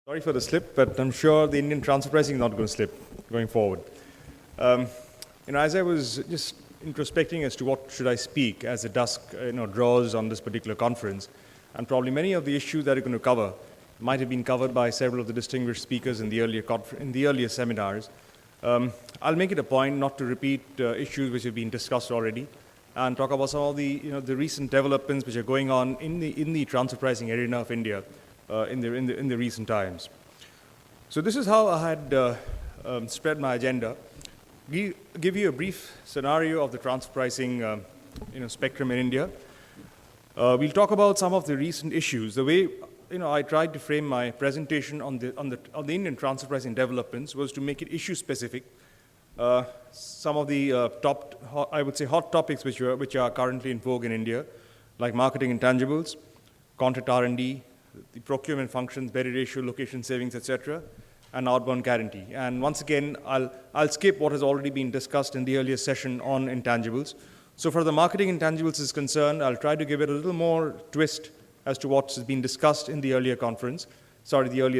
Sorry for the slip, but I'm sure the Indian transfer pricing is not going to slip going forward. Um, as I was just introspecting as to what should I speak as the dusk draws on this particular conference, and probably many of the issues that are going to cover might have been covered by several of the distinguished speakers in the earlier seminars. I'll make it a point not to repeat issues which have been discussed already, and talk about some of the recent developments which are going on in the transfer pricing arena of India in the recent times. So this is how I had spread my agenda. Give you a brief scenario of the transfer pricing spectrum in India. We'll talk about some of the recent issues. The way I tried to frame my presentation on the Indian transfer pricing developments was to make it issue specific. Some of the hot topics which are currently in vogue in India, like marketing intangibles, contract R&D, the procurement functions, bedded ratio, location savings, etc., and outbound guarantee. And once again, I'll skip what has already been discussed in the earlier session on intangibles. So for the marketing intangibles is concerned, I'll try to give it a little more twist as to what's been discussed in the earlier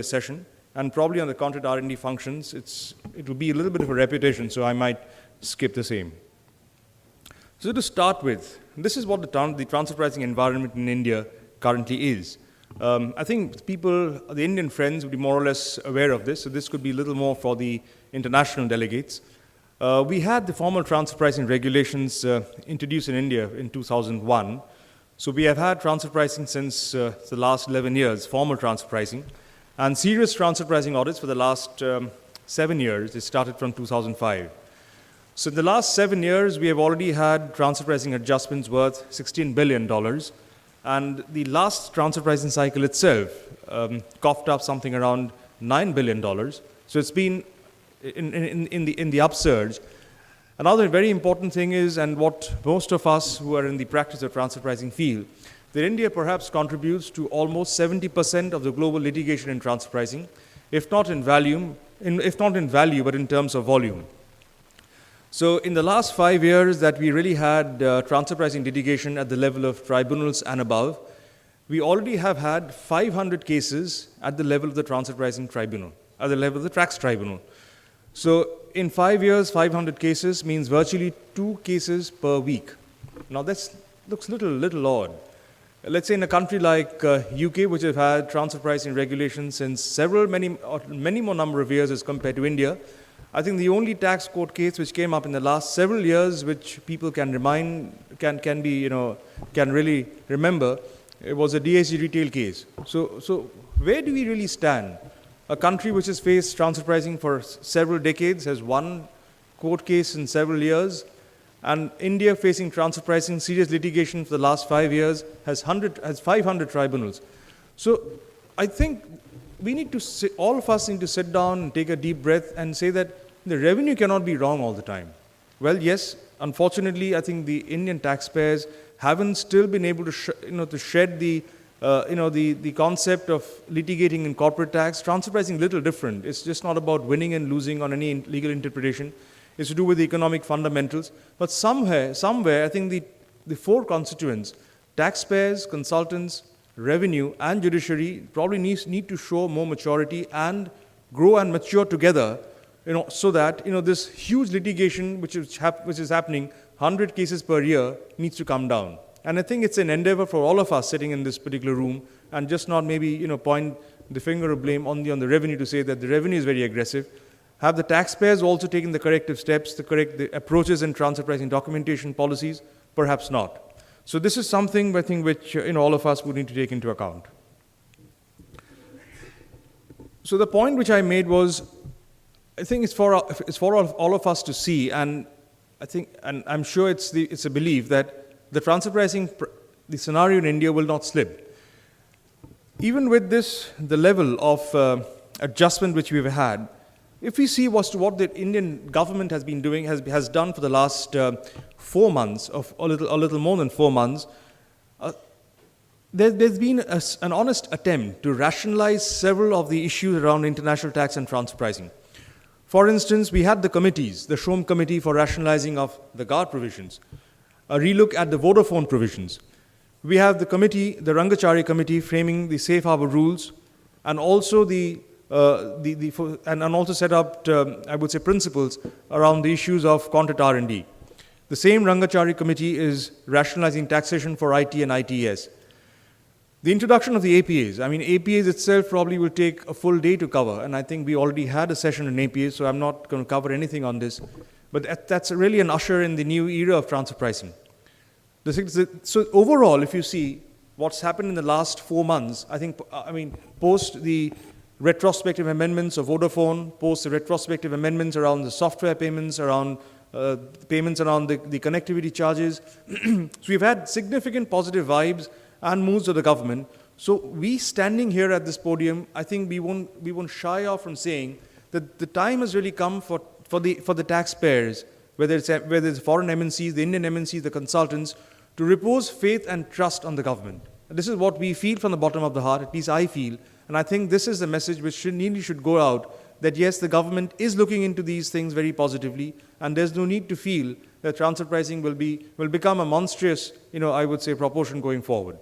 session. And probably on the contract R&D functions, it will be a little bit of a repetition, so I might skip the same. So to start with, this is what the transfer pricing environment in India currently is. I think the Indian friends would be more or less aware of this, so this could be a little more for the international delegates. We had the formal transfer pricing regulations introduced in India in 2001. So we have had transfer pricing since the last 11 years, formal transfer pricing, and serious transfer pricing audits for the last 7 years. It started from 2005. So in the last 7 years, we have already had transfer pricing adjustments worth $16 billion. And the last transfer pricing cycle itself coughed up something around $9 billion. So it's been in the upsurge. Another very important thing is, and what most of us who are in the practice of transfer pricing feel, that India perhaps contributes to almost 70% of the global litigation in transfer pricing, if not in value, but in terms of volume. So in the last 5 years that we really had transfer pricing litigation at the level of tribunals and above, we already have had 500 cases at the level of the transfer pricing tribunal, at the level of the tax tribunal. So in 5 years, 500 cases means virtually 2 cases per week. Now that looks little odd. Let's say in a country like UK, which have had transfer pricing regulations since many more number of years as compared to India, I think the only tax court case which came up in the last several years, which people can really remember, it was a DSG retail case. So where do we really stand? A country which has faced transfer pricing for several decades has one court case in several years, and India facing transfer pricing serious litigation for the last 5 years has 500 tribunals. So I think all of us need to sit down and take a deep breath and say that the revenue cannot be wrong all the time. Well, yes, unfortunately, I think the Indian taxpayers haven't still been able to shed the concept of litigating in corporate tax. Transfer pricing is a little different. It's just not about winning and losing on any legal interpretation. It's to do with the economic fundamentals. But somewhere, I think the four constituents, taxpayers, consultants, revenue, and judiciary, probably need to show more maturity and grow and mature together, so that this huge litigation which is happening, 100 cases per year, needs to come down. And I think it's an endeavor for all of us sitting in this particular room, and just not maybe point the finger of blame on the revenue to say that the revenue is very aggressive. Have the taxpayers also taken the corrective steps, the approaches in transfer pricing documentation policies? Perhaps not. So this is something I think which all of us would need to take into account. So the point which I made was, I think it's for all of us to see, and I'm sure it's a belief that the transfer pricing, the scenario in India will not slip. Even with the level of adjustment which we've had, if we see what the Indian government has been doing, has done for the last 4 months, of a little more than 4 months, there's been an honest attempt to rationalize several of the issues around international tax and transfer pricing. For instance, we had the committees, the Shrom Committee for rationalizing of the GAR provisions, a relook at the Vodafone provisions. We have the committee, the Rangachari Committee, framing the safe harbor rules, and also the and also set up, I would say, principles around the issues of content R&D. The same Rangachari committee is rationalizing taxation for IT and ITES. The introduction of the APAs. I mean, APAs itself probably will take a full day to cover, and I think we already had a session on APAs, so I'm not going to cover anything on this. But that's really an usher in the new era of transfer pricing. So overall, if you see what's happened in the last 4 months, I mean, post the retrospective amendments of Vodafone, post the retrospective amendments around the software payments, around payments around the connectivity charges. So we've had significant positive vibes and moves of the government. So we standing here at this podium, I think we won't shy off from saying that the time has really come for the taxpayers, whether it's foreign MNCs, the Indian MNCs, the consultants, to repose faith and trust on the government. And this is what we feel from the bottom of the heart, at least I feel. And I think this is the message which should go out, that yes, the government is looking into these things very positively, and there's no need to feel that transfer pricing will become a monstrous, I would say, proportion going forward.